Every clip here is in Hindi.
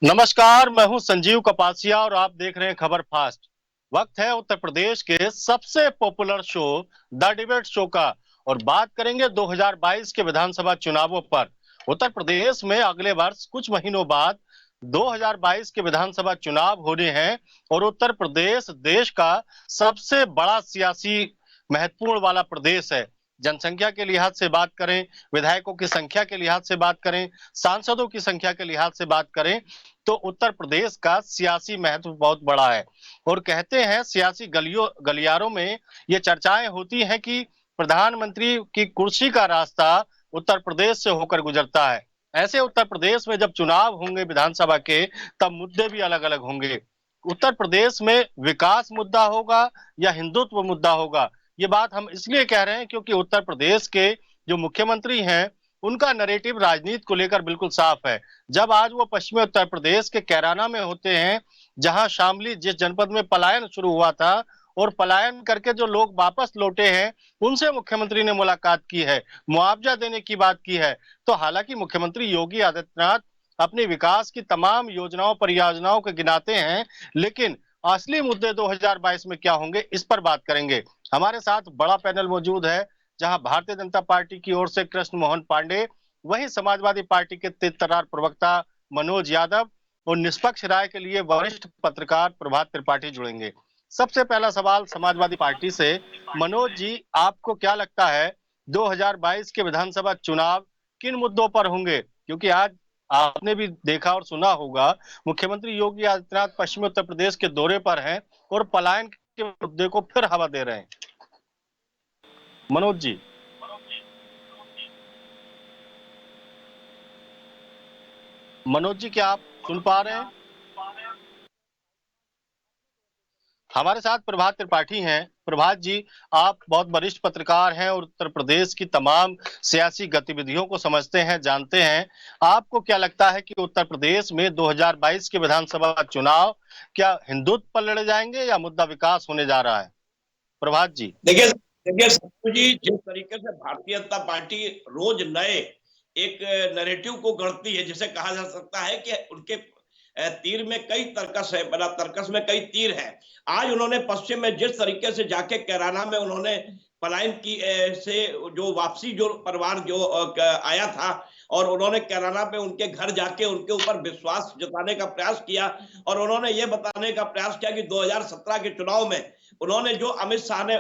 नमस्कार, मैं हूं संजीव कपासिया और आप देख रहे हैं खबर फास्ट। वक्त है उत्तर प्रदेश के सबसे popular show the debate show का और बात करेंगे 2022 के विधानसभा चुनावों पर। उत्तर प्रदेश में अगले वर्ष कुछ महीनों बाद 2022 के विधानसभा चुनाव होने हैं और उत्तर प्रदेश देश का सबसे बड़ा सियासी महत्वपूर्ण वाला प्रदेश है। जनसंख्या के लिहाज से बात करें, विधायकों की संख्या के लिहाज से बात करें, सांसदों की संख्या के लिहाज से बात करें तो उत्तर प्रदेश का सियासी महत्व बहुत बड़ा है। और कहते हैं सियासी गलियारों में ये चर्चाएं होती हैं कि प्रधानमंत्री की कुर्सी का रास्ता उत्तर प्रदेश से होकर गुजरता है। ऐसे उत्तर प्रदेश में जब चुनाव होंगे विधानसभा के, तब मुद्दे भी अलग अलग होंगे। उत्तर प्रदेश में विकास मुद्दा होगा या हिंदुत्व मुद्दा होगा, ये बात हम इसलिए कह रहे हैं क्योंकि उत्तर प्रदेश के जो मुख्यमंत्री हैं उनका नैरेटिव राजनीति को लेकर बिल्कुल साफ है। जब आज वो पश्चिमी उत्तर प्रदेश के कैराना में होते हैं, जहां शामली जिस जनपद में पलायन शुरू हुआ था और पलायन करके जो लोग वापस लौटे हैं उनसे मुख्यमंत्री ने मुलाकात की है, मुआवजा देने की बात की है। तो हालांकि मुख्यमंत्री योगी आदित्यनाथ अपनी विकास की तमाम योजनाओं परियोजनाओं को गिनाते हैं, लेकिन असली मुद्दे 2022 में क्या होंगे इस पर बात करेंगे। हमारे साथ बड़ा पैनल मौजूद है, जहां भारतीय जनता पार्टी की ओर से कृष्ण मोहन पांडे, वहीं समाजवादी पार्टी के तेज-तर्रार प्रवक्ता मनोज यादव और निष्पक्ष राय के लिए वरिष्ठ पत्रकार प्रभात त्रिपाठी जुड़ेंगे। सबसे पहला सवाल समाजवादी पार्टी से। मनोज जी, आपको क्या लगता है 2022 के विधानसभा चुनाव किन मुद्दों पर होंगे? क्योंकि आज आपने भी देखा और सुना होगा, मुख्यमंत्री योगी आदित्यनाथ पश्चिमी उत्तर प्रदेश के दौरे पर हैं और पलायन के मुद्दे को फिर हवा दे रहे हैं। मनोज जी, मनोज जी, क्या आप सुन पा रहे हैं? हमारे साथ प्रभात त्रिपाठी हैं। प्रभात जी, आप बहुत वरिष्ठ पत्रकार हैं और उत्तर प्रदेश की तमाम सियासी गतिविधियों को समझते हैं, जानते हैं। आपको क्या लगता है कि उत्तर प्रदेश में 2022 के विधानसभा चुनाव क्या हिंदुत्व पर लड़े जाएंगे या मुद्दा विकास होने जा रहा है? प्रभात जी। देखिए देखिए सत्तू जी, जिस तरीके से भारतीय जनता पार्टी रोज नए एक नैरेटिव को गढ़ती है, जिसे कहा जा सकता है कि उनके तीर में कई तर्कस है, बड़ा तर्कस में कई तीर है। आज उन्होंने पश्चिम में जिस तरीके से जाके कैराना में उन्होंने पलायन की से जो वापसी जो परिवार जो आया था और उन्होंने कैराना पे उनके घर जाके उनके ऊपर विश्वास जताने का प्रयास किया और उन्होंने ये बताने का प्रयास किया कि 2017 के चुनाव में उन्होंने जो अमित शाह ने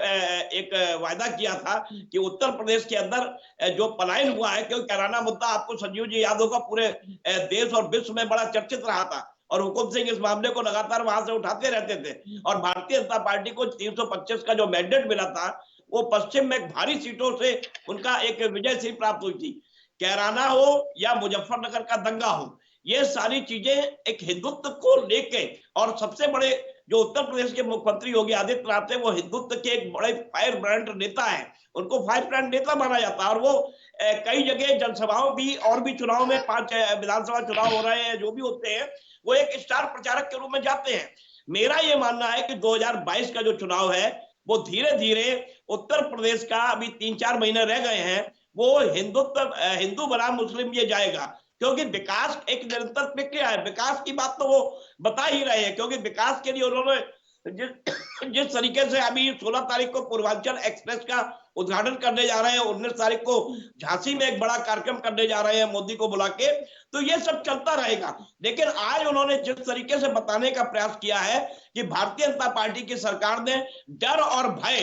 एक वायदा किया था कि उत्तर प्रदेश के अंदर जो पलायन हुआ है, क्योंकि कैराना मुद्दा आपको संजीव जी याद होगा पूरे देश और विश्व में बड़ा चर्चित रहा था और हुकुम सिंह इस मामले को लगातार वहां से उठाते रहते थे और भारतीय जनता पार्टी को 325 का जो मैंडेट मिला था वो पश्चिम में भारी सीटों से उनका एक विजय सिंह प्राप्त हुई थी। कैराना हो या मुजफ्फरनगर का दंगा हो, ये सारी चीजें एक हिंदुत्व को लेके और सबसे बड़े जो उत्तर प्रदेश के मुख्यमंत्री योगी आदित्यनाथ है वो हिंदुत्व के एक बड़े फायर ब्रांड नेता है, उनको फायर ब्रांड नेता माना जाता है और वो कई जगह जनसभाओं भी और भी चुनाव में 5 विधानसभा चुनाव हो रहे हैं जो भी होते हैं वो एक स्टार प्रचारक के रूप में जाते हैं। मेरा ये मानना है कि 2022 का जो चुनाव है वो धीरे धीरे उत्तर प्रदेश का अभी 3-4 महीने रह गए हैं, वो हिंदुत्व हिंदू बनाम मुस्लिम ये जाएगा, क्योंकि विकास एक निरंतर प्रक्रिया है। विकास की बात तो वो बता ही रहे हैं, क्योंकि विकास के लिए उन्होंने जिस तरीके से अभी 16 तारीख को पूर्वांचल एक्सप्रेस का उद्घाटन करने जा रहे हैं, 19 तारीख को झांसी में एक बड़ा कार्यक्रम करने जा रहे हैं मोदी को बुला के, तो ये सब चलता रहेगा। लेकिन आज उन्होंने जिस तरीके से बताने का प्रयास किया है कि भारतीय जनता पार्टी की सरकार ने डर और भय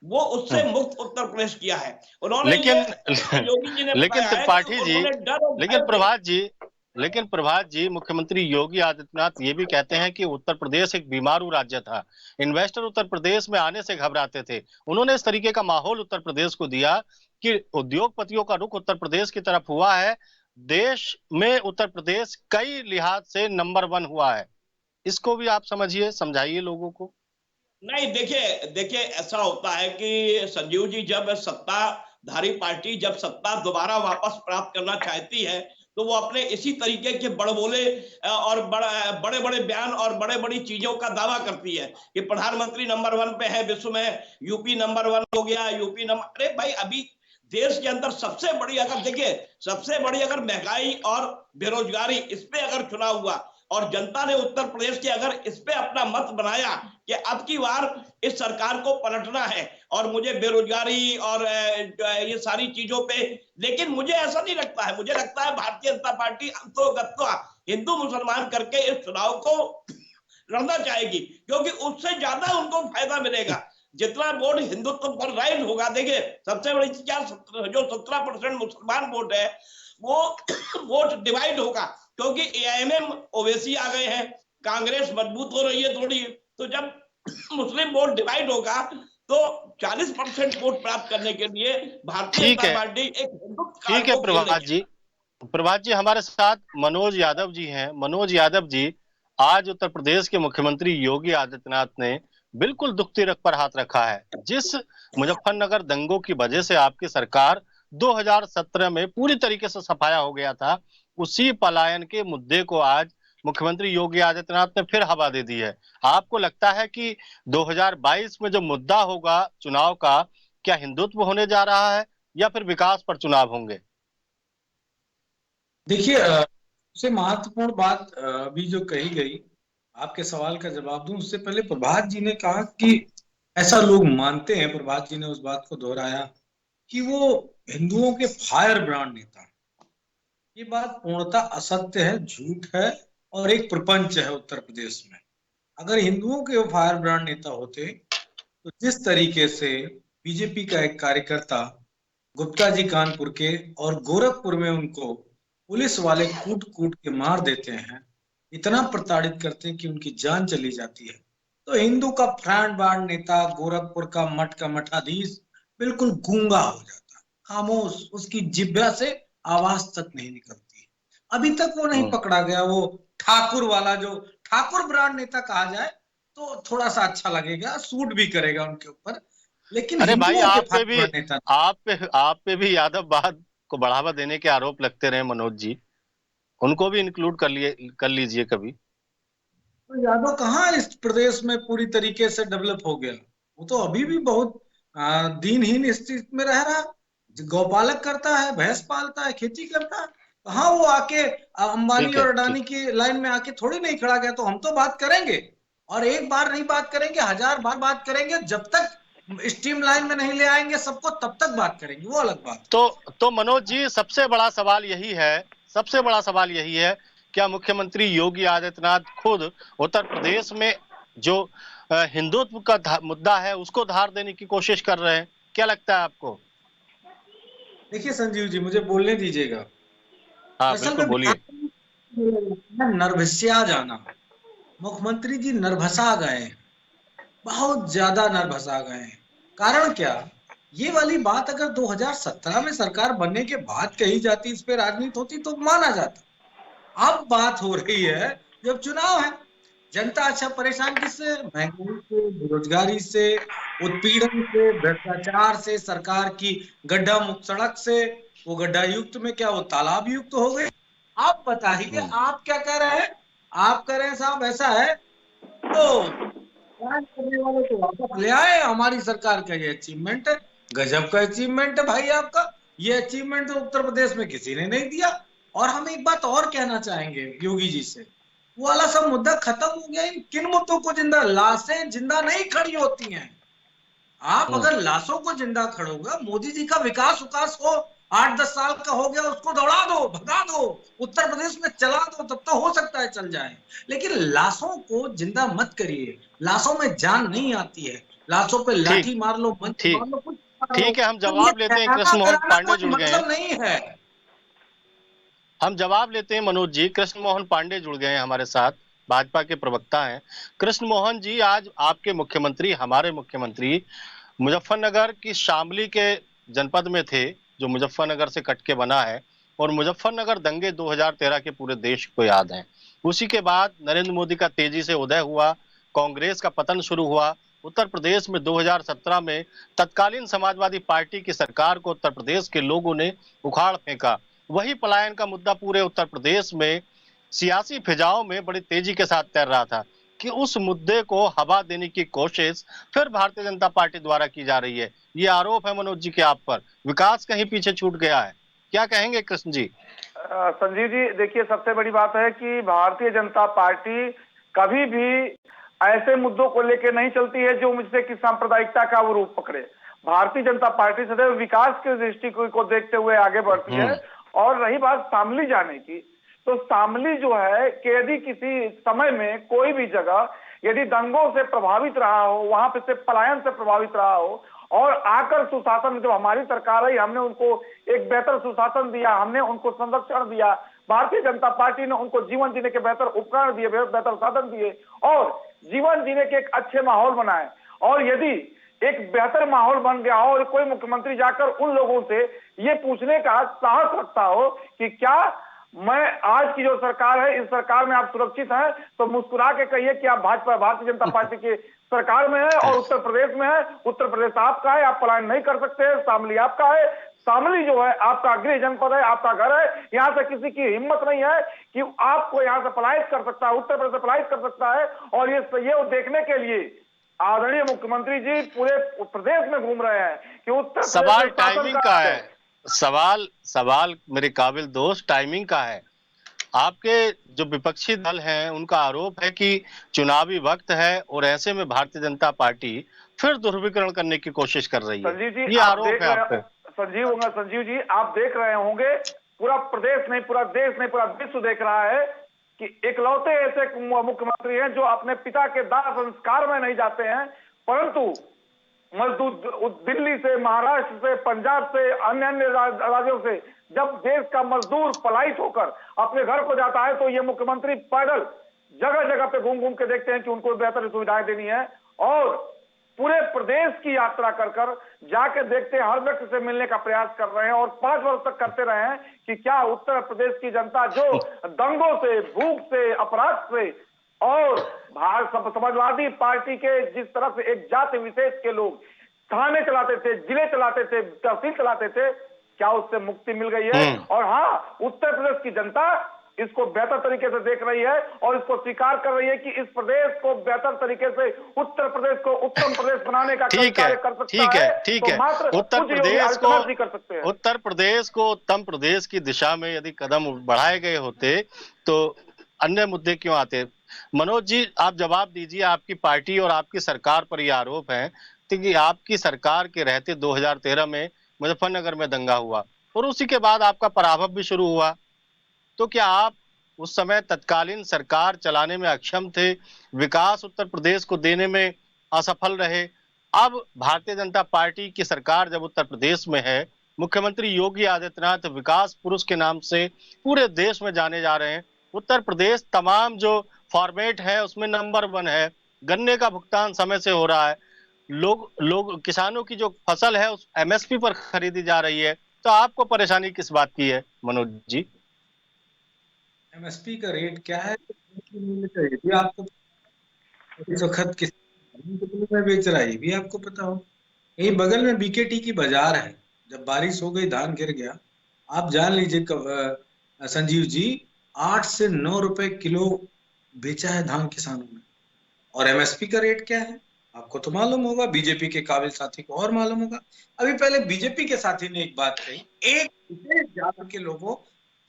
वो उससे मुक्त उत्तर प्रदेश किया है। उन्होंने लेकिन योगी जी ने लेकिन बताया है कि त्रिपाठी जी, उन्होंने डर और लेकिन भय प्रभात जी, लेकिन प्रभात जी, मुख्यमंत्री योगी आदित्यनाथ ये भी कहते हैं कि उत्तर प्रदेश एक बीमारू राज्य था, इन्वेस्टर उत्तर प्रदेश में आने से घबराते थे। उन्होंने इस तरीके का माहौल उत्तर प्रदेश को दिया कि उद्योगपतियों का रुख उत्तर प्रदेश की तरफ हुआ है। देश में उत्तर प्रदेश कई लिहाज से नंबर 1 हुआ है। इसको भी आप समझिए, समझाइए लोगों को। नहीं, देखिए देखिए ऐसा होता है कि संजीव जी, जब सत्ताधारी पार्टी जब सत्ता दोबारा वापस प्राप्त करना चाहती है तो वो अपने इसी तरीके के बड़बोले और बड़े बड़े बयान और बड़े बड़ी चीजों का दावा करती है कि प्रधानमंत्री नंबर 1 पे है विश्व में, यूपी नंबर 1 हो गया, यूपी नंबर, अरे भाई अभी देश के अंदर सबसे बड़ी अगर महंगाई और बेरोजगारी इस पे अगर चुनाव हुआ और जनता ने उत्तर प्रदेश के अगर इस पे अपना मत बनाया कि अब की बार इस सरकार को पलटना है और मुझे बेरोजगारी और ये सारी चीजों पे, लेकिन मुझे ऐसा नहीं लगता है। मुझे लगता है भारतीय जनता पार्टी अंततः हिंदू मुसलमान करके इस चुनाव को लड़ना चाहेगी, क्योंकि उससे ज्यादा उनको फायदा मिलेगा। जितना वोट हिंदुत्व पर राइज होगा, देखिए सबसे बड़ी चीज क्या, जो 17% मुसलमान वोट है वो वोट डिवाइड होगा, क्योंकि एआईएमएम ओवैसी आ गए हैं, कांग्रेस मजबूत हो रही है थोड़ी, तो जब मुस्लिम वोट डिवाइड होगा तो 40% वोट प्राप्त करने के लिए भारतीय ठीक जनता है, पार्टी एक हिंदुत्व कार्ड ठीक है को प्रभात खेलेगी। जी। प्रभात जी, हमारे साथ मनोज यादव जी हैं। मनोज यादव जी, आज उत्तर प्रदेश के मुख्यमंत्री योगी आदित्यनाथ ने बिल्कुल दुख तिरक पर हाथ रखा है। जिस मुजफ्फरनगर दंगों की वजह से आपकी सरकार 2017 में पूरी तरीके से सफाया हो गया था, उसी पलायन के मुद्दे को आज मुख्यमंत्री योगी आदित्यनाथ ने फिर हवा दे दी है। आपको लगता है कि 2022 में जो मुद्दा होगा चुनाव का, क्या हिंदुत्व होने जा रहा है या फिर विकास पर चुनाव होंगे? देखिए, सबसे महत्वपूर्ण बात अभी जो कही गई, आपके सवाल का जवाब दूं उससे पहले प्रभात जी ने कहा कि ऐसा लोग मानते हैं, प्रभात जी ने उस बात को दोहराया कि वो हिंदुओं के फायर ब्रांड नेता। ये बात पूर्णतः असत्य है, झूठ है और एक प्रपंच है उत्तर प्रदेश में। अगर हिंदुओं के वो फायर ब्रांड नेता होते तो जिस तरीके से बीजेपी का एक कार्यकर्ता गुप्ता जी कानपुर के और गोरखपुर में उनको पुलिस वाले कूट कूट के मार देते हैं, इतना प्रताड़ित करते हैं कि उनकी जान चली जाती है, तो हिंदू का फ्रैंड ब्रांड नेता गोरखपुर का मठाधीश बिल्कुल गूंगा हो जाता, खामोश, उसकी जिह्वा से आवाज तक नहीं निकलती। अभी तक वो नहीं पकड़ा गया, वो ठाकुर वाला, जो ठाकुर ब्रांड नेता कहा जाए तो थोड़ा सा अच्छा लगेगा, सूट भी करेगा उनके ऊपर, लेकिन अरे भाई, हिंदुओं के फायर ब्रांड नेता। आप पे भी यादववाद को बढ़ावा देने के आरोप लगते रहे मनोज जी। उनको भी इंक्लूड कर लीजिए कभी। तो यादव कहाँ इस प्रदेश में पूरी तरीके से डेवलप हो गया? वो तो अभी भी बहुत दीनहीन स्थिति में रह रहा। गौपालक करता है, भैंस पालता है, खेती करता है। कहाँ वो आके अंबानी ठीक है, और ठीक। अडानी की लाइन में आके थोड़ी नहीं खड़ा गया। तो हम तो बात करेंगे, और एक बार नहीं बात करेंगे, 1000 बार बात करेंगे। जब तक स्ट्रीम लाइन में नहीं ले आएंगे सबको, तब तक बात करेंगे, वो अलग बात है। तो मनोज जी, सबसे बड़ा सवाल यही है, क्या मुख्यमंत्री योगी आदित्यनाथ खुद उत्तर प्रदेश में जो हिंदुत्व का मुद्दा है उसको धार देने की कोशिश कर रहे हैं? क्या लगता है आपको? देखिए संजीव जी, मुझे बोलने दीजिएगा। हाँ, असल बिल्कुल में बोलिए। नर्भस्या जाना, मुख्यमंत्री जी नर्भसा गए, बहुत ज्यादा नर्भसा गए। कारण क्या? ये वाली बात अगर 2017 में सरकार बनने के बाद कही जाती, इस पे राजनीति होती तो माना जाता। अब बात हो रही है जब चुनाव है। जनता अच्छा परेशान किससे? महंगाई से, बेरोजगारी से, उत्पीड़न से, भ्रष्टाचार से, सरकार की गड्ढा मुक्त सड़क से। वो गड्ढा युक्त में क्या वो तालाब युक्त हो गए? आप बताइए, आप क्या कह रहे हैं? आप कह रहे हैं साहब ऐसा है, तो राज करने वाले तो वापस ले आए। हमारी सरकार का ये अचीवमेंट है, गजब का अचीवमेंट है भाई आपका। ये अचीवमेंट तो उत्तर प्रदेश में किसी ने नहीं दिया। और हम एक बात और कहना चाहेंगे योगी जी से, वो वाला सब मुद्दा खत्म हो गया। इन किन मुद्दों को जिंदा, लाशें जिंदा नहीं खड़ी होती हैं। आप हम्म। अगर लाशों को जिंदा खड़ोगा, मोदी जी का विकास विकास हो, 8-10 साल का हो गया, उसको दौड़ा दो, भगा दो, उत्तर प्रदेश में चला दो, तब तो हो सकता है चल जाए। लेकिन लाशों को जिंदा मत करिए। लाशों में जान नहीं आती है। लाशों पे ठीक, लाठी मार लो, मंच ठीक। मार लो, कुछ मार लो, ठीक है, हम तो ये जवाब लेते हैं। डराना कृष्ण मोहन डराना पांडे कोई जुड़ गए हैं। मतलब नहीं है। हम जवाब लेते हैं मनोज जी। कृष्ण मोहन पांडे जुड़ गए हैं हमारे साथ, भाजपा के प्रवक्ता हैं। कृष्ण मोहन जी, आज आपके मुख्यमंत्री, हमारे मुख्यमंत्री मुजफ्फरनगर की शामली के जनपद में थे, जो मुजफ्फरनगर से कट के बना है, और मुजफ्फरनगर दंगे 2013 के पूरे देश को याद हैं। उसी के बाद नरेंद्र मोदी का तेजी से उदय हुआ, कांग्रेस का पतन शुरू हुआ। उत्तर प्रदेश में 2017 में तत्कालीन समाजवादी पार्टी की सरकार को उत्तर प्रदेश के लोगों ने उखाड़ फेंका। वही पलायन का मुद्दा पूरे उत्तर प्रदेश में सियासी फिजाओं में बड़ी तेजी के साथ तैर रहा था कि उस मुद्दे को हवा देने की कोशिश फिर भारतीय जनता पार्टी द्वारा की जा रही है। ये आरोप है मनोज जी के आप पर, विकास कहीं पीछे छूट गया है। क्या कहेंगे कृष्ण जी? संजीव जी, देखिए, सबसे बड़ी बात है कि भारतीय जनता पार्टी कभी भी ऐसे मुद्दों को लेकर नहीं चलती है जो मुझसे कि सांप्रदायिकता का वो रूप पकड़े। भारतीय जनता पार्टी सदैव विकास के दृष्टिकोण को देखते हुए आगे बढ़ती है। और रही बात शामली जाने की, तो शामली जो है कि यदि किसी समय में कोई भी जगह यदि दंगों से प्रभावित रहा हो, वहां पे से पलायन से प्रभावित रहा हो और आकर सुशासन, जब हमारी सरकार आई, हमने उनको एक बेहतर सुशासन दिया, हमने उनको संरक्षण दिया, भारतीय जनता पार्टी ने उनको जीवन जीने के बेहतर उपकरण दिए, बेहतर साधन दिए और जीवन जीने के एक अच्छे माहौल बनाए। और यदि एक बेहतर माहौल बन गया हो और कोई मुख्यमंत्री जाकर उन लोगों से ये पूछने का साहस रखता हो कि क्या मैं आज की जो सरकार है, इस सरकार में आप सुरक्षित हैं, तो मुस्कुरा के कहिए कि आप भाजपा भारतीय जनता पार्टी की सरकार में है और उत्तर प्रदेश में है। उत्तर प्रदेश आपका है, आप पलायन नहीं कर सकते। शामली आपका है, शामली जो है आपका गृह जनपद है, आपका घर है। यहाँ से किसी की हिम्मत नहीं है कि आपको यहाँ से पलायित कर सकता है, उत्तर प्रदेश से पलायित कर सकता है। और ये देखने के लिए आदरणीय मुख्यमंत्री जी पूरे प्रदेश में घूम रहे हैं कि उत्तर प्रदेश सवाल टाइमिंग का है। सवाल मेरे काबिल दोस्त टाइमिंग का है। आपके जो विपक्षी दल हैं उनका आरोप है कि चुनावी वक्त है और ऐसे में भारतीय जनता पार्टी फिर ध्रुवीकरण करने की कोशिश कर रही है। संजीव जी, ये आरोप है आप पे। संजीव जी, आप देख रहे होंगे, पूरा प्रदेश नहीं, पूरा देश नहीं, पूरा विश्व देख रहा है कि इकलौते ऐसे मुख्यमंत्री हैं जो अपने पिता के दाह संस्कार में नहीं जाते हैं, परंतु मजदूर दिल्ली से, महाराष्ट्र से, पंजाब से, अन्य अन्य राज्यों से जब देश का मजदूर पलायित होकर अपने घर को जाता है, तो ये मुख्यमंत्री पैदल जगह जगह पे घूम घूम के देखते हैं कि उनको बेहतर सुविधाएं देनी है और पूरे प्रदेश की यात्रा कर कर जाके देखते हैं, हर व्यक्ति से मिलने का प्रयास कर रहे हैं और 5 वर्ष तक करते रहे हैं कि क्या उत्तर प्रदेश की जनता जो दंगों से, भूख से, अपराध से और समाजवादी पार्टी के जिस तरह से एक जाति विशेष के लोग थाने चलाते थे, जिले चलाते थे, तहसील चलाते थे, क्या उससे मुक्ति मिल गई है? और हाँ, उत्तर प्रदेश की जनता इसको बेहतर तरीके से देख रही है और इसको स्वीकार कर रही है कि इस प्रदेश को बेहतर तरीके से, उत्तर प्रदेश को उत्तम प्रदेश बनाने का कार्य कर सकता है। ठीक है। उत्तर प्रदेश को उत्तम प्रदेश की दिशा में यदि कदम बढ़ाए गए होते तो अन्य मुद्दे क्यों आते? मनोज जी, आप जवाब दीजिए। आपकी पार्टी और आपकी सरकार पर यह आरोप है कि आपकी सरकार के रहते 2013 में मुजफ्फरनगर में दंगा हुआ और उसी के बाद आपका पराभव भी शुरू हुआ। तो क्या आप उस समय तत्कालीन सरकार चलाने में अक्षम थे, विकास उत्तर प्रदेश को देने में असफल रहे? अब भारतीय जनता पार्टी की सरकार जब उत्तर प्रदेश में है, मुख्यमंत्री योगी आदित्यनाथ विकास पुरुष के नाम से पूरे देश में जाने जा रहे हैं। उत्तर प्रदेश तमाम जो फॉर्मेट है उसमें नंबर 1 है, गन्ने का भुगतान समय से हो रहा है, लोग किसानों की जो फसल है उस एमएसपी पर खरीदी जा रही है। तो आपको परेशानी किस बात की है मनोज जी? एमएसपी का रेट क्या है ये भी आपको, इस वक्त कितने में बेच रहा है ये भी आपको पता हो। यही बगल में बीकेटी की बाजार है, जब बारिश हो गई, धान गिर गया, आप जान लीजिए संजीव जी, 8 से 9 रुपए किलो बेचा है धान किसानों ने। और एमएसपी का रेट क्या है आपको तो मालूम होगा, बीजेपी के काबिल साथी को और मालूम होगा। अभी पहले बीजेपी के साथी ने एक बात कही, एक विशेष जाति के लोगों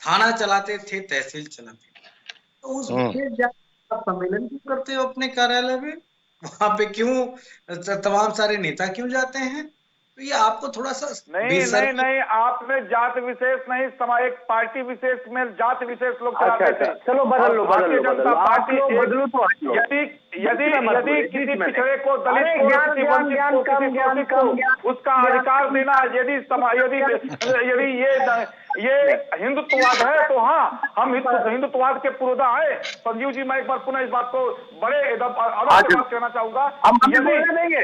थाना चलाते थे, तहसील चलाते थे, तो उस विशेष जाति का सम्मेलन क्यों करते हो अपने कार्यालय में? वहां पे क्यों तमाम सारे नेता क्यों जाते हैं? तो ये आपको थोड़ा सा नहीं, आपने जाति विशेष नहीं, एक पार्टी विशेष में जाति विशेष लोग चलाते थे। चलो बदल लो, भारतीय जनता पार्टी यदि किसी पिछड़े को, दलित को, किसी को उसका अधिकार देना, यदि ये हिंदुत्ववाद है तो हाँ, हम हिंदुत्ववाद के पुरोधा है। संजीव जी, मैं एक बार पुनः इस बात को बड़े अवश्य बात कहना चाहूंगा,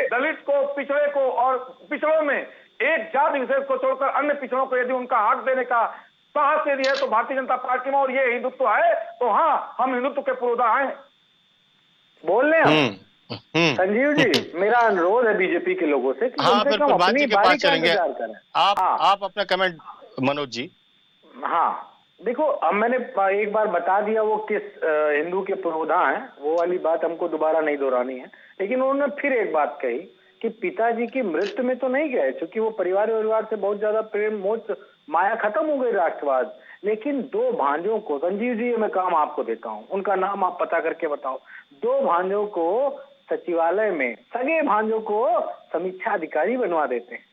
दलित को, पिछड़े को और पिछड़ों में एक जाति विशेष को छोड़कर अन्य पिछड़ों को यदि उनका हक देने का साहस यदि है तो भारतीय जनता पार्टी में, और ये हिंदुत्व है तो हाँ, हम हिंदुत्व के पुरोधा हैं। बोल रहे हैं संजीव जी, मेरा अनुरोध है बीजेपी के लोगों से कि फिर प्रभात जी के पास चलेंगे। आप अपना कमेंट मनोज जी। हाँ देखो, अब मैंने एक बार बता दिया वो किस हिंदू के पुरोधा हैं, वो वाली बात हमको दोबारा नहीं दोहरानी है। लेकिन उन्होंने फिर एक बात कही कि पिताजी की मृत्यु में तो नहीं गए, क्योंकि वो परिवार से बहुत ज्यादा प्रेम, मोह, माया खत्म हो गई, राष्ट्रवाद। लेकिन दो भांजों को, संजीव जी मैं काम आपको देता हूं, उनका नाम आप पता करके बताओ, दो भांजों को सचिवालय में, सगे भांजों को समीक्षा अधिकारी बनवा देते हैं,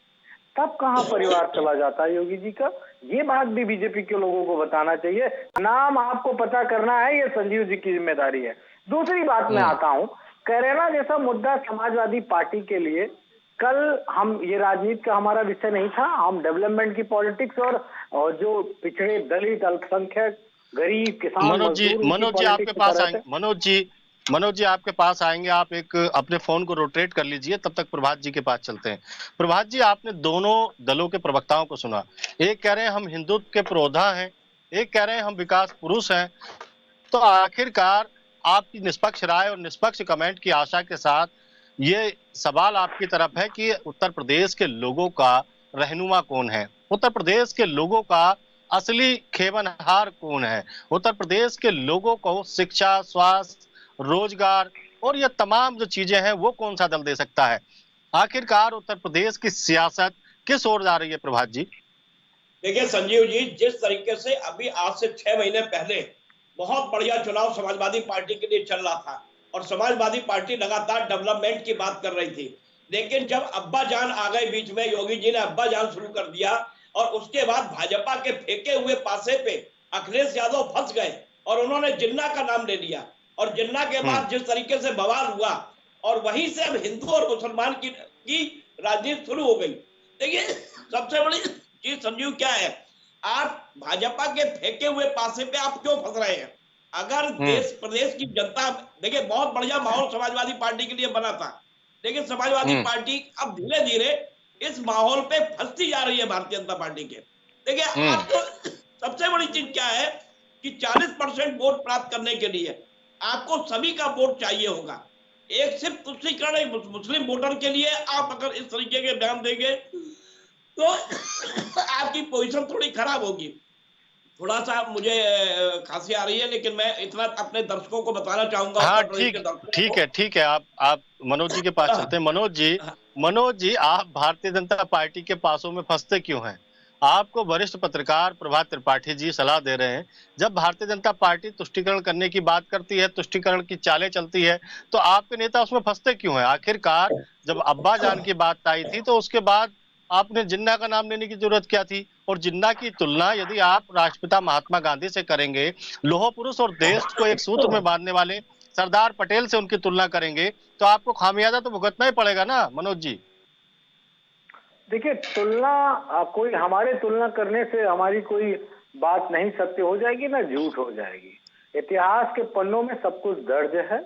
तब कहां परिवार चला जाता है योगी जी का? ये बात भी बीजेपी के लोगों को बताना चाहिए। नाम आपको पता करना है, ये संजीव जी की जिम्मेदारी है। दूसरी बात में आता हूं, कैरेला जैसा मुद्दा समाजवादी पार्टी के लिए, कल हम, ये राजनीति का हमारा विषय नहीं था, हम डेवलपमेंट की पॉलिटिक्स और जो पिछड़े दलित, अल्पसंख्यक, गरीब, किसान, मनोज जी आपके पास आएंगे, मनोज जी आपके पास आएंगे। आप एक अपने फोन को रोटेट कर लीजिए, तब तक प्रभात जी के पास चलते हैं। प्रभात जी, आपने दोनों दलों के प्रवक्ताओं को सुना। एक कह रहे हैं हम हिंदुत्व के पुरोधा हैं, एक कह रहे हैं हम विकास पुरुष हैं। तो आखिरकार आपकी निष्पक्ष राय और निष्पक्ष कमेंट की आशा के साथ ये सवाल आपकी तरफ है कि उत्तर प्रदेश के लोगों का रहनुमा कौन है, उत्तर प्रदेश के लोगों का असली खेवनहार कौन है, उत्तर प्रदेश के लोगों को शिक्षा, स्वास्थ्य, रोजगार और ये तमाम जो चीजें हैं वो कौन सा दल दे सकता है? आखिरकार उत्तर प्रदेश की सियासत किस ओर जा रही है प्रभात जी? देखिए संजीव जी, जिस तरीके से अभी आज से 6 महीने पहले बहुत बढ़िया चुनाव समाजवादी पार्टी के लिए चल रहा था और समाजवादी पार्टी लगातार डेवलपमेंट की बात कर रही थी, लेकिन जब अब्बा जान आ गए बीच में, योगी जी ने अब्बा जान शुरू कर दिया और उसके बाद भाजपा के फेंके हुए पासे पे अखिलेश यादव फंस गए और उन्होंने जिन्ना का नाम ले लिया और जिन्ना के बाद जिस तरीके से बवाल हुआ और वहीं से अब हिंदू और मुसलमान की राजनीति शुरू हो गई। देखिए सबसे बड़ी चीज संजीव क्या है, आप भाजपा के फेंके हुए पासे पे आप क्यों फंस रहे हैं? अगर देश प्रदेश की जनता, देखिए बहुत बढ़िया माहौल समाजवादी पार्टी के लिए बना था, लेकिन समाजवादी पार्टी अब धीरे धीरे इस माहौल पे फंसती जा रही है भारतीय जनता पार्टी के। देखिए आपको सबसे बड़ी चीज क्या है कि 40% वोट प्राप्त करने के लिए आपको सभी का वोट चाहिए होगा। एक सिर्फ तुष्टीकरण मुस्लिम वोटर के लिए आप अगर इस तरीके के बयान देंगे तो आपकी पोजीशन थोड़ी खराब होगी। थोड़ा सा मुझे खांसी आ रही है, लेकिन मैं इतना अपने दर्शकों को बताना चाहूंगा। हाँ ठीक है, आप मनोज जी के पास चलते हैं। मनोज जी आप भारतीय जनता पार्टी के पासों में फंसते क्यों हैं? आपको वरिष्ठ पत्रकार प्रभात त्रिपाठी जी सलाह दे रहे हैं, जब भारतीय जनता पार्टी तुष्टीकरण करने की बात करती है, तुष्टीकरण की चालें चलती है, तो आपके नेता उसमें फंसते क्यों हैं? आखिरकार जब अब्बा जान की बात आई थी तो उसके बाद आपने जिन्ना का नाम लेने की जरूरत क्या थी? और जिन्ना की तुलना यदि आप राष्ट्रपिता महात्मा गांधी से करेंगे, लौह पुरुष और देश को एक सूत्र में बांधने वाले सरदार पटेल से उनकी तुलना करेंगे, तो आपको खामियाजा तो भुगतना ही पड़ेगा ना मनोज जी। देखिए तुलना, कोई हमारे तुलना करने से हमारी कोई बात नहीं सत्य हो जाएगी ना झूठ हो जाएगी। इतिहास के पन्नों में सब कुछ दर्ज है,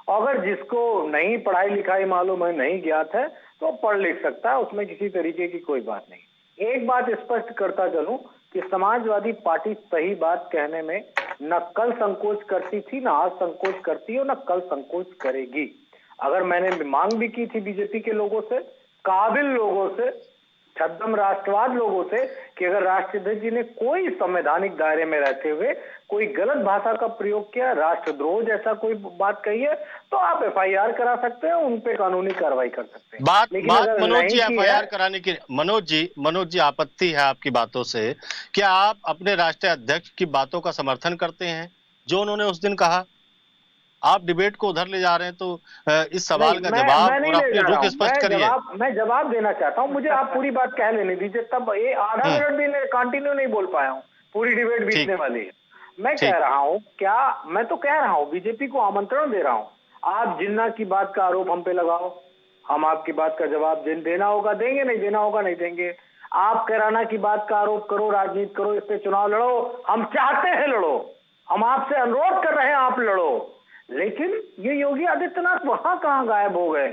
अगर जिसको नहीं पढ़ाई लिखाई मालूम है, नहीं ज्ञात है, तो पढ़ लिख सकता है, उसमें किसी तरीके की कोई बात नहीं। एक बात स्पष्ट करता चलूं कि समाजवादी पार्टी सही बात कहने में न कल संकोच करती थी, न आज संकोच करती है, और न कल संकोच करेगी। अगर मैंने मांग भी की थी बीजेपी के लोगों से, काबिल लोगों से, छद्म राष्ट्रवाद लोगों से, कि अगर राष्ट्रपति जी ने कोई संवैधानिक दायरे में रहते हुए कोई गलत भाषा का प्रयोग किया, राष्ट्रद्रोह जैसा कोई बात कही है, तो आप एफआईआर करा सकते हैं, उन पे कानूनी कार्रवाई कर सकते हैं। बात मनोज जी एफआईआर कराने की, मनोज जी आपत्ति है आपकी बातों से, क्या आप अपने राष्ट्रीय अध्यक्ष की बातों का समर्थन करते हैं जो उन्होंने उस दिन कहा? आप डिबेट को उधर ले जा रहे हैं, तो इस सवाल का जवाब और अपने रुख स्पष्ट करिए। मैं जवाब देना चाहता हूं, मुझे आप पूरी बात कह लेने दीजिए, तब ये आधा मिनट भी कंटिन्यू नहीं बोल पाया हूं, पूरी डिबेट बीतने वाली है। मैं कह रहा हूं, मैं तो कह रहा हूं, बीजेपी को आमंत्रण दे रहा हूं, आप जिन्ना की बात का आरोप हम पे लगाओ, हम आपकी बात का जवाब देना होगा देंगे, नहीं देना होगा नहीं देंगे। आप कैराना की बात का आरोप करो, राजनीति करो, इस पे चुनाव लड़ो, हम चाहते हैं लड़ो, हम आपसे अनुरोध कर रहे हैं आप लड़ो। लेकिन ये योगी आदित्यनाथ वहां कहां गायब हो गए?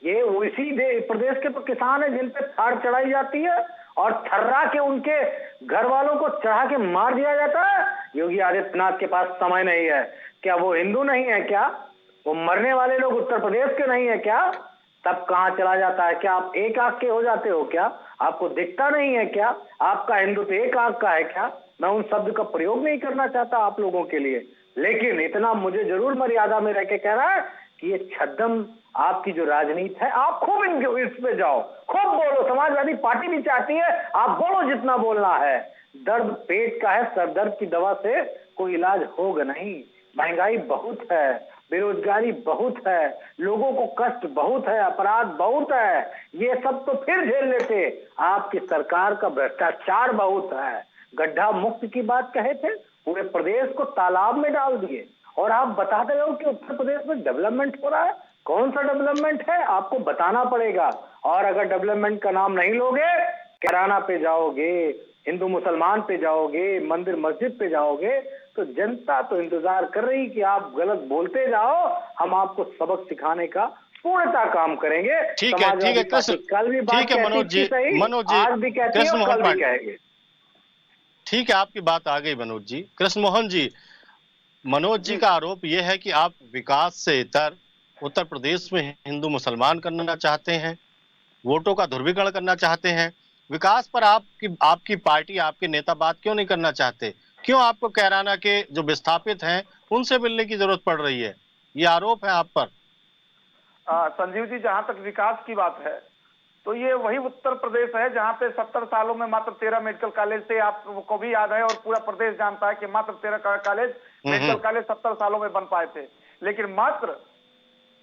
ये उसी प्रदेश के तो किसान है जिन पे थाड़ चढ़ाई जाती है और थर्रा के उनके घर वालों को चढ़ा के मार दिया जाता है। योगी आदित्यनाथ के पास समय नहीं है क्या? वो हिंदू नहीं है क्या? वो मरने वाले लोग उत्तर प्रदेश के नहीं है क्या? तब कहां चला जाता है? क्या आप एक आंख के हो जाते हो क्या? आपको दिखता नहीं है क्या? आपका हिंदुत्व एक आंख का है क्या? मैं उन शब्द का प्रयोग नहीं करना चाहता आप लोगों के लिए, लेकिन इतना मुझे जरूर मर्यादा में रह के कह रहा है कि ये छद्म आपकी जो राजनीति है, आप खूब इस पे जाओ, खूब बोलो, समाजवादी पार्टी भी चाहती है आप बोलो जितना बोलना है, दर्द पेट का है, सरदर्द की दवा से कोई इलाज होगा नहीं। महंगाई बहुत है, बेरोजगारी बहुत है, लोगों को कष्ट बहुत है, अपराध बहुत है, ये सब तो फिर झेल लेते, आपकी सरकार का भ्रष्टाचार बहुत है। गड्ढा मुक्त की बात कहे थे, पूरे प्रदेश को तालाब में डाल दिए। और आप बताते रहो कि उत्तर प्रदेश में डेवलपमेंट हो रहा है। कौन सा डेवलपमेंट है, आपको बताना पड़ेगा। और अगर डेवलपमेंट का नाम नहीं लोगे, कैराना पे जाओगे, हिंदू मुसलमान पे जाओगे, मंदिर मस्जिद पे जाओगे, तो जनता तो इंतजार कर रही कि आप गलत बोलते जाओ, हम आपको सबक सिखाने का पूर्णतः काम करेंगे। ठीक है कृष्ण, कल भी बात ठीक है मनोज जी, आज भी कहती है, कल भी कहेंगे। ठीक है, आपकी बात आ गई मनोज जी। कृष्ण मोहन जी, मनोज जी का आरोप यह है कि आप विकास से इतर उत्तर प्रदेश में हिंदू मुसलमान करना चाहते हैं, वोटों का ध्रुवीकरण करना चाहते हैं। विकास पर आपकी पार्टी, आपके नेता बात क्यों नहीं करना चाहते? क्यों आपको कैराना के जो विस्थापित हैं उनसे मिलने की जरूरत पड़ रही है? ये आरोप है आप पर। संजीव जी, जहां तक विकास की बात है तो ये वही उत्तर प्रदेश है जहां पे 70 सालों में मात्र 13 मेडिकल कॉलेज थे। आपको भी याद है और पूरा प्रदेश जानता है कि मात्र 13 कॉलेज मेडिकल कॉलेज 70 सालों में बन पाए थे। लेकिन मात्र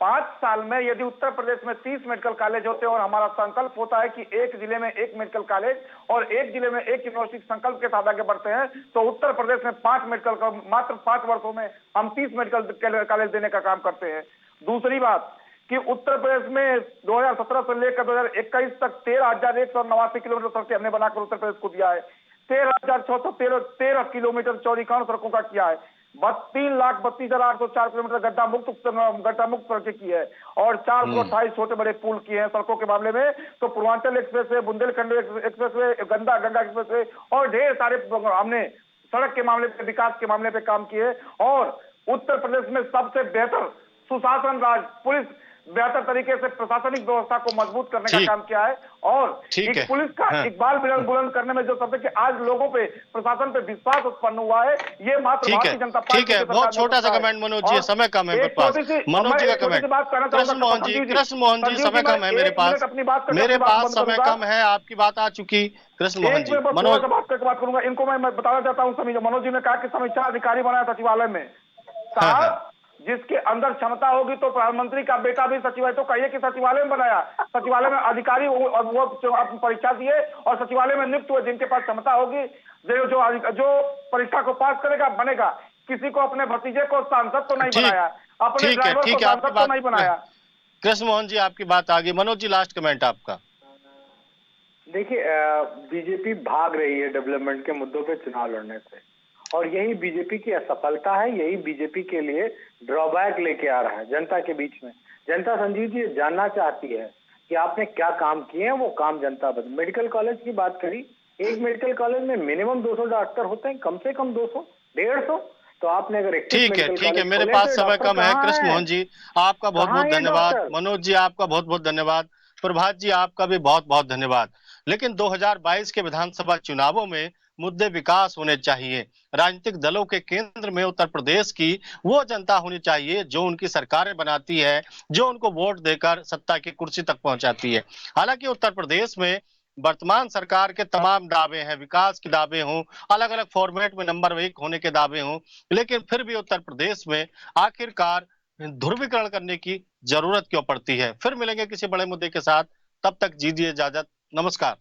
5 साल में यदि उत्तर प्रदेश में 30 मेडिकल कॉलेज होते और हमारा संकल्प होता है कि एक जिले में एक मेडिकल कॉलेज और एक जिले में एक यूनिवर्सिटी संकल्प के साथ आगे बढ़ते हैं, तो उत्तर प्रदेश में 5 मेडिकल, मात्र 5 वर्षों में हम 30 मेडिकल कॉलेज देने का काम करते हैं। दूसरी बात कि उत्तर प्रदेश में 2017 से लेकर 2021 तक 13,189 किलोमीटर सड़कें हमने बनाकर उत्तर प्रदेश को दिया है। 13,613 किलोमीटर चौड़ीकरण सड़कों का किया है। 3,32,804 किलोमीटर गड्ढा मुक्त सड़कें की है और 428 छोटे बड़े पुल किए हैं सड़कों के मामले में। तो Purvanchal express way, Bundelkhand express way, Ganga express way और ढेर सारे हमने सड़क के मामले पे, विकास के मामले पे काम किए। और उत्तर प्रदेश में सबसे बेहतर सुशासन राज, पुलिस बेहतर तरीके से प्रशासनिक व्यवस्था को मजबूत करने का काम किया है। और एक पुलिस का इकबाल बुलंद करने में जो सबसे कि आज लोगों पे, प्रशासन पे विश्वास उत्पन्न हुआ है, ये मात्र भारतीय जनता पार्टी। ठीक है, बहुत छोटा सा कमेंट मनोज जी, समय कम है मेरे पास। मनोज जी का कमेंट। कृष्ण मोहन जी, समय कम है मेरे पास, समय कम है, आपकी बात आ चुकी। कृष्ण मोहन जी, मनोज बात करके बात करूंगा। इनको मैं बताना चाहता हूँ, मनोज जी ने कहा कि समीक्षा अधिकारी बनाया सचिवालय में। जिसके अंदर क्षमता होगी तो प्रधानमंत्री का बेटा भी सचिव है, तो कहिए कि सचिवालय में बनाया। सचिवालय में अधिकारी वो परीक्षा दिए और सचिवालय में नियुक्त हुए, जिनके पास क्षमता होगी, जो परीक्षा को पास करेगा बनेगा। किसी को अपने भतीजे को सांसद तो नहीं बनाया, अपने ड्राइवर को सांसद तो नहीं बनाया। कृष्ण मोहन जी, आपकी बात आ गई। मनोज जी, लास्ट कमेंट आपका। देखिए, बीजेपी भाग रही है डेवलपमेंट के मुद्दों पे चुनाव लड़ने से, और यही बीजेपी की असफलता है, यही बीजेपी के लिए ड्रॉबैक लेके आ रहा है जनता के बीच में। जनता, संजीव जी, जानना चाहती है कि आपने क्या काम किए हैं, वो काम जनता बता। मेडिकल कॉलेज की बात करी, एक मेडिकल कॉलेज में मिनिमम 200 डॉक्टर होते हैं, कम से कम 200, 150। तो आपने अगर ठीक है, मेरे पास समय कम है। कृष्ण मोहन जी, आपका बहुत बहुत धन्यवाद। मनोज जी, आपका बहुत बहुत धन्यवाद। प्रभात जी, आपका भी बहुत बहुत धन्यवाद। लेकिन 2022 के विधानसभा चुनावों में मुद्दे विकास होने चाहिए। राजनीतिक दलों के केंद्र में उत्तर प्रदेश की वो जनता होनी चाहिए जो उनकी सरकारें बनाती है, जो उनको वोट देकर सत्ता की कुर्सी तक पहुंचाती है। हालांकि उत्तर प्रदेश में वर्तमान सरकार के तमाम दावे हैं, विकास के दावे हों, अलग अलग फॉर्मेट में नंबर 1 होने के दावे हों, लेकिन फिर भी उत्तर प्रदेश में आखिरकार ध्रुवीकरण करने की जरूरत क्यों पड़ती है? फिर मिलेंगे किसी बड़े मुद्दे के साथ, तब तक दीजिए इजाजत। नमस्कार।